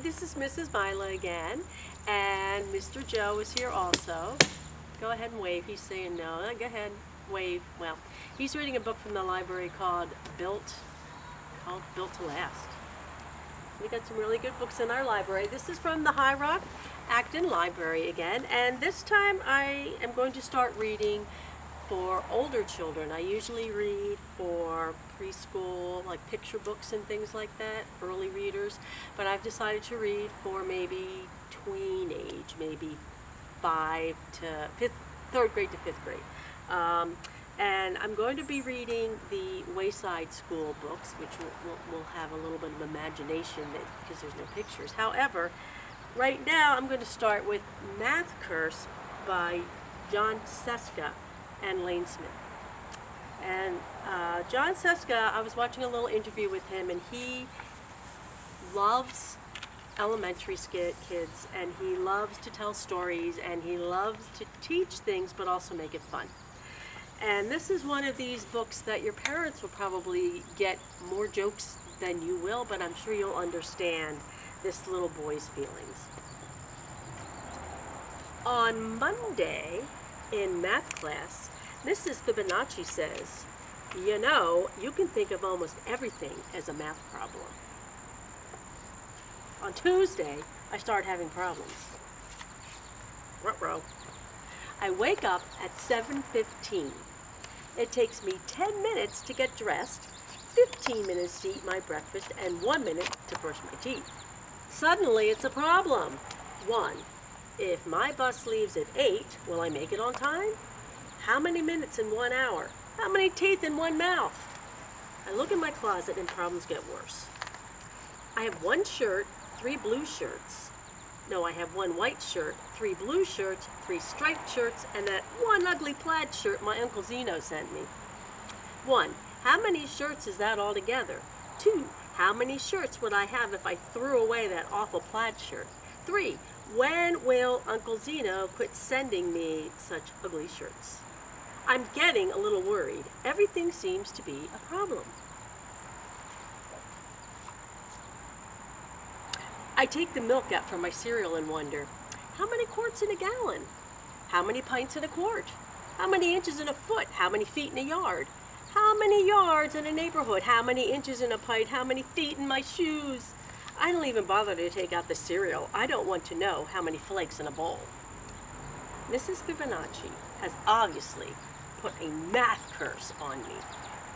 this is Mrs. Mila again, and Mr. Joe is here also. Go ahead and wave. He's saying no. Go ahead, wave. Well, he's reading a book from the library called Built to Last. We got some really good books in our library. This is from the High Rock Acton Library again, and this time I am going to start reading for older children. I usually read for preschool, like picture books and things like that, early readers, but I've decided to read for maybe tween age, maybe 3rd grade to 5th grade. And I'm going to be reading the Wayside School books, which will have a little bit of imagination because there's no pictures. However, right now I'm going to start with Math Curse by Jon Scieszka and Lane Smith. And Jon Scieszka, I was watching a little interview with him, and he loves elementary kids, and he loves to tell stories, and he loves to teach things, but also make it fun. And this is one of these books that your parents will probably get more jokes than you will, but I'm sure you'll understand this little boy's feelings. On Monday, in math class, Mrs. Fibonacci says, "You know, you can think of almost everything as a math problem." On Tuesday, I start having problems. Ruh-roh. I wake up at 7:15. It takes me 10 minutes to get dressed, 15 minutes to eat my breakfast, and 1 minute to brush my teeth. Suddenly, it's a problem. 1. If my bus leaves at 8, will I make it on time? How many minutes in 1 hour? How many teeth in one mouth? I look in my closet and problems get worse. I have 1 shirt, 3 blue shirts. No, I have 1 white shirt, 3 blue shirts, 3 striped shirts, and that 1 ugly plaid shirt my Uncle Zeno sent me. 1. How many shirts is that altogether? 2. How many shirts would I have if I threw away that awful plaid shirt? 3. When will Uncle Zeno quit sending me such ugly shirts? I'm getting a little worried. Everything seems to be a problem. I take the milk out from my cereal and wonder, how many quarts in a gallon? How many pints in a quart? How many inches in a foot? How many feet in a yard? How many yards in a neighborhood? How many inches in a pint? How many feet in my shoes? I don't even bother to take out the cereal. I don't want to know how many flakes in a bowl. Mrs. Fibonacci has obviously put a math curse on me.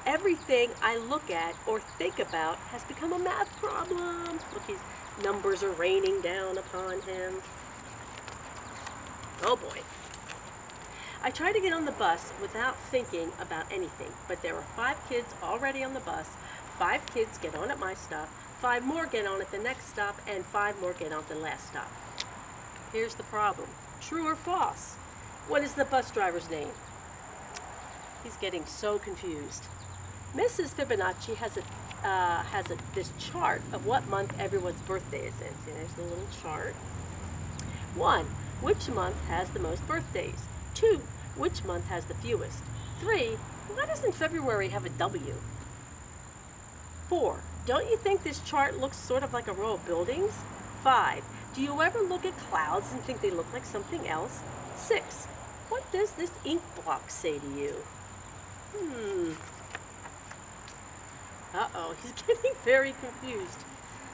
Everything I look at or think about has become a math problem. Look, his numbers are raining down upon him. Oh boy. I try to get on the bus without thinking about anything, but there are 5 kids already on the bus. 5 kids get on at my stop, 5 more get on at the next stop, and 5 more get on at the last stop. Here's the problem. True or false? What is the bus driver's name? He's getting so confused. Mrs. Fibonacci has this chart of what month everyone's birthday is in. See, there's the little chart. 1. Which month has the most birthdays? 2. Which month has the fewest? 3. Why doesn't February have a W? 4. Don't you think this chart looks sort of like a row of buildings? 5. Do you ever look at clouds and think they look like something else? 6. What does this ink block say to you? Uh-oh, he's getting very confused.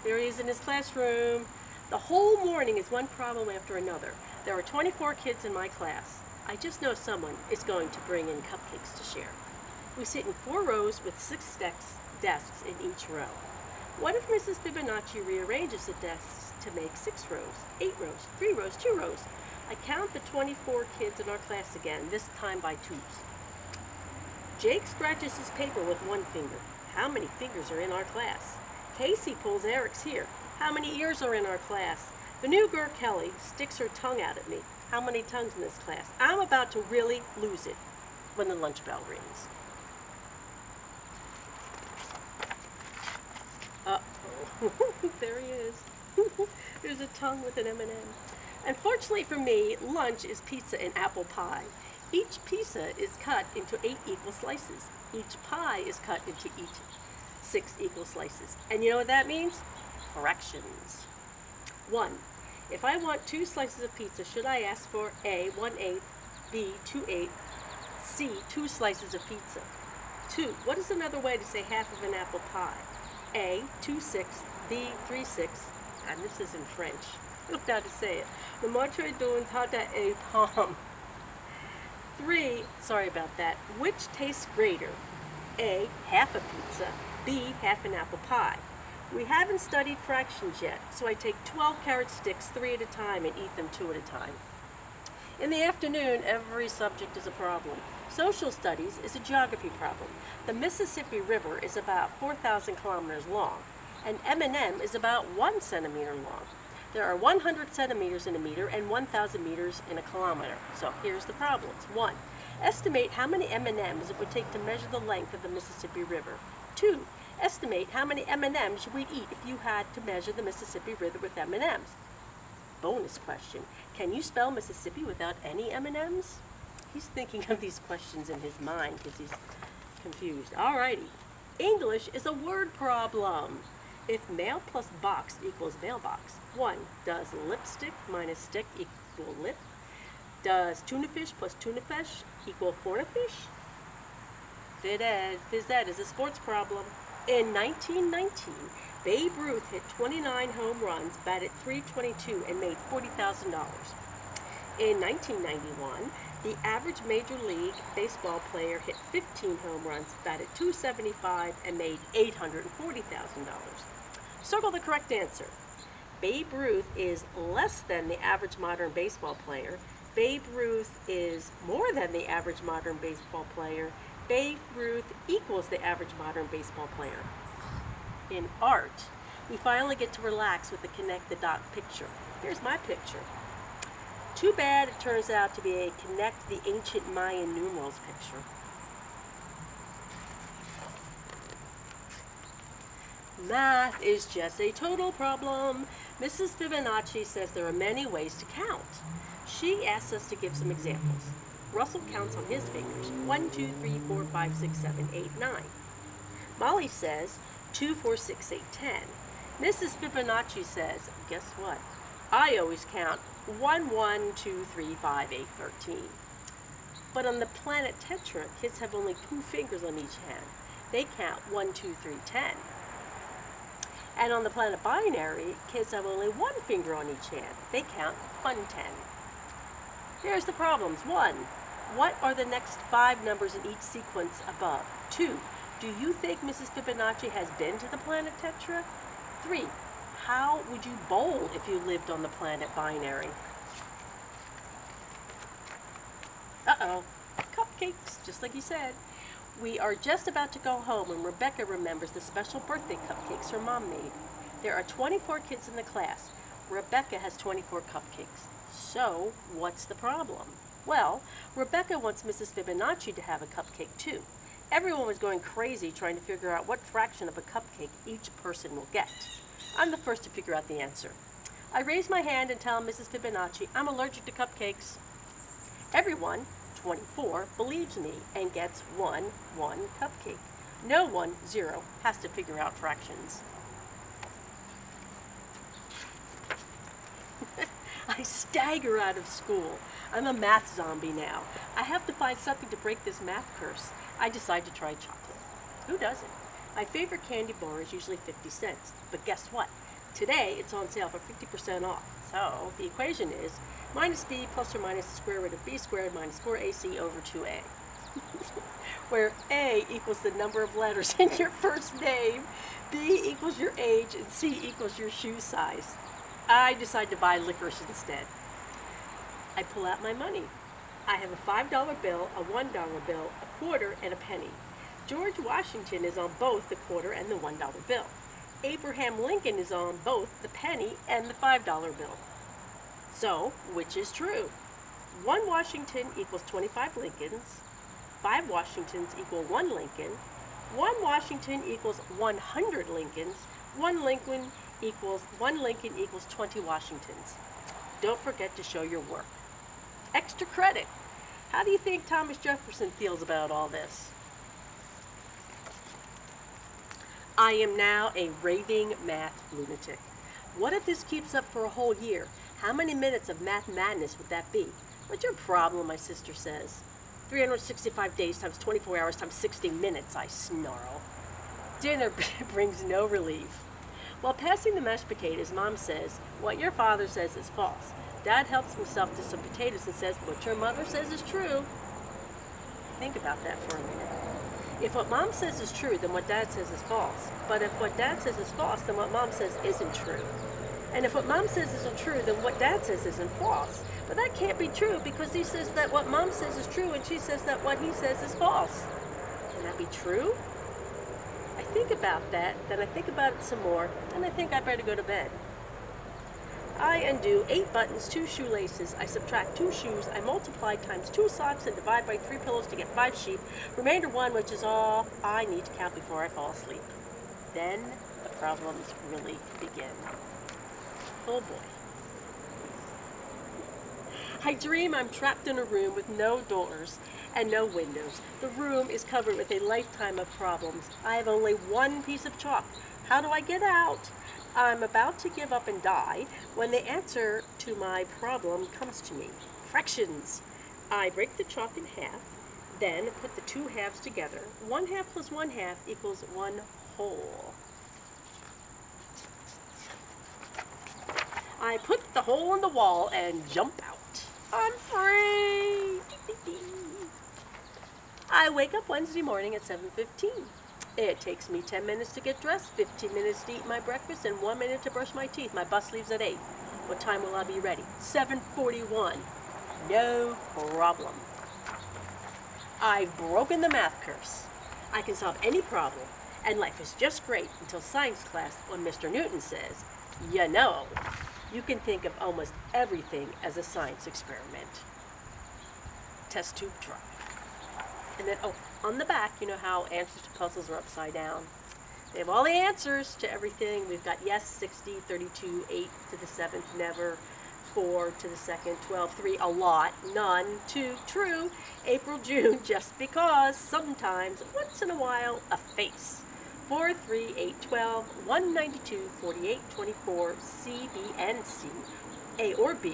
There he is in his classroom. The whole morning is one problem after another. There are 24 kids in my class. I just know someone is going to bring in cupcakes to share. We sit in 4 rows with 6 desks in each row. What if Mrs. Fibonacci rearranges the desks to make 6 rows, 8 rows, 3 rows, 2 rows? I count the 24 kids in our class again, this time by 2s. Jake scratches his paper with 1 finger. How many fingers are in our class? Casey pulls Eric's ear. How many ears are in our class? The new girl, Kelly, sticks her tongue out at me. How many tongues in this class? I'm about to really lose it when the lunch bell rings. Uh-oh. There he is. There's a tongue with an M&M. Unfortunately for me, lunch is pizza and apple pie. Each pizza is cut into 8 equal slices. Each pie is cut into 6 equal slices. And you know what that means? Fractions. 1. If I want 2 slices of pizza, should I ask for A, 1/8, B, 2/8, C, 2 slices of pizza? 2. What is another way to say half of an apple pie? A, 2/6, B, 3/6, and this is in French. I don't know how to say it. Le motre d'un tarte et pomme. 3, sorry about that. Which tastes greater? A, half a pizza, B, half an apple pie. We haven't studied fractions yet, so I take 12 carrot sticks 3 at a time and eat them 2 at a time. In the afternoon, every subject is a problem. Social studies is a geography problem. The Mississippi River is about 4,000 kilometers long, and M&M is about 1 centimeter long. There are 100 centimeters in a meter and 1,000 meters in a kilometer. So here's the problems. 1. Estimate how many M&Ms it would take to measure the length of the Mississippi River. 2. Estimate how many M&Ms you would eat if you had to measure the Mississippi River with M&Ms. Bonus question. Can you spell Mississippi without any M&Ms? He's thinking of these questions in his mind because he's confused. Alrighty. English is a word problem. If mail plus box equals mailbox, 1. Does lipstick minus stick equal lip? Does tuna fish plus tuna fish equal forna fish? Phys ed is a sports problem. In 1919, Babe Ruth hit 29 home runs, batted .322, and made $40,000. In 1991, the average Major League Baseball player hit 15 home runs, batted .275, and made $840,000. Circle the correct answer. Babe Ruth is less than the average modern baseball player. Babe Ruth is more than the average modern baseball player. Babe Ruth equals the average modern baseball player. In art, we finally get to relax with the connect the dot picture. Here's my picture. Too bad it turns out to be a connect the ancient Mayan numerals picture. Math is just a total problem. Mrs. Fibonacci says there are many ways to count. She asks us to give some examples. Russell counts on his fingers. 1, 2, 3, 4, 5, 6, 7, 8, 9. Molly says 2, 4, 6, 8, 10. Mrs. Fibonacci says, guess what? I always count 1, 1, 2, 3, 5, 8, 13. But on the planet Tetra, kids have only 2 fingers on each hand. They count 1, 2, 3, 10. And on the planet Binary, kids have only 1 finger on each hand. They count 1, 10. Here's the problems. 1. What are the next 5 numbers in each sequence above? 2. Do you think Mrs. Fibonacci has been to the planet Tetra? 3. How would you bowl if you lived on the planet Binary? Uh-oh. Cupcakes, just like you said. We are just about to go home when Rebecca remembers the special birthday cupcakes her mom made. There are 24 kids in the class. Rebecca has 24 cupcakes. So, what's the problem? Well, Rebecca wants Mrs. Fibonacci to have a cupcake too. Everyone was going crazy trying to figure out what fraction of a cupcake each person will get. I'm the first to figure out the answer. I raise my hand and tell Mrs. Fibonacci I'm allergic to cupcakes. Everyone, 24, believes me and gets 1 cupcake. No one, 0, has to figure out fractions. I stagger out of school. I'm a math zombie now. I have to find something to break this math curse. I decide to try chocolate. Who doesn't? My favorite candy bar is usually 50 cents. But guess what? Today it's on sale for 50% off. So the equation is minus b plus or minus the square root of b squared minus 4ac over 2a. Where a equals the number of letters in your first name, b equals your age, and c equals your shoe size. I decide to buy licorice instead. I pull out my money. I have a $5 bill, a $1 bill, a quarter, and a penny. George Washington is on both the quarter and the $1 bill. Abraham Lincoln is on both the penny and the $5 bill. So, which is true? 1 Washington equals 25 Lincolns. 5 Washingtons equal 1 Lincoln. 1 Washington equals 100 Lincolns. 1 Lincoln equals 20 Washingtons. Don't forget to show your work. Extra credit. How do you think Thomas Jefferson feels about all this? I am now a raving math lunatic. What if this keeps up for a whole year? How many minutes of math madness would that be? What's your problem, my sister says. 365 days times 24 hours times 60 minutes, I snarl. Dinner brings no relief. While passing the mashed potatoes, Mom says, what your father says is false. Dad helps himself to some potatoes and says, what your mother says is true. Think about that for a minute. If what Mom says is true, then what Dad says is false. But if what Dad says is false, then what Mom says isn't true. And if what Mom says isn't true, then what Dad says isn't false. But that can't be true because he says that what Mom says is true and she says that what he says is false. Can that be true? I think about that, then I think about it some more, and I think I better go to bed. I undo 8 buttons, 2 shoelaces. I subtract 2 shoes. I multiply times 2 socks and divide by 3 pillows to get 5 sheep. Remainder 1, which is all I need to count before I fall asleep. Then the problems really begin. Oh boy. I dream I'm trapped in a room with no doors and no windows. The room is covered with a lifetime of problems. I have only one piece of chalk. How do I get out? I'm about to give up and die when the answer to my problem comes to me. Fractions. I break the chalk in half, then put the 2 halves together. 1 half plus 1 half equals 1 whole. I put the hole in the wall and jump out. I'm free! I wake up Wednesday morning at 7:15. It takes me 10 minutes to get dressed, 15 minutes to eat my breakfast, and 1 minute to brush my teeth. My bus leaves at 8. What time will I be ready? 7:41. No problem. I've broken the math curse. I can solve any problem, and life is just great until science class when Mr. Newton says, you know, you can think of almost everything as a science experiment. Test tube drop. And then, on the back, you know how answers to puzzles are upside down. They have all the answers to everything. We've got yes, 60, 32, 8 to the 7th, never, 4 to the 2nd, 12, 3, a lot, none, 2, true, April, June, just because, sometimes, once in a while, a face. 4, 3, 8, 12, 192, 48, 24, C, B, and C, A or B,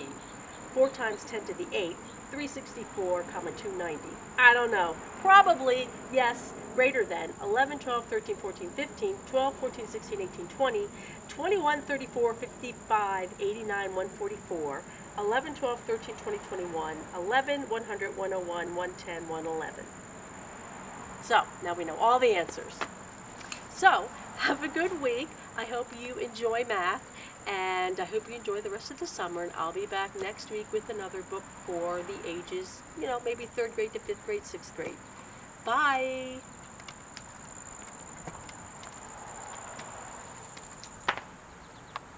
4 times 10 to the 8th, 364, 290. I don't know. Probably, yes, greater than 11, 12, 13, 14, 15, 12, 14, 16, 18, 20, 21, 34, 55, 89, 144, 11, 12, 13, 20, 21, 11, 100, 101, 110, 111. So, now we know all the answers. So, have a good week. I hope you enjoy math, and I hope you enjoy the rest of the summer, and I'll be back next week with another book for the ages, maybe 3rd grade to 5th grade, 6th grade. Bye!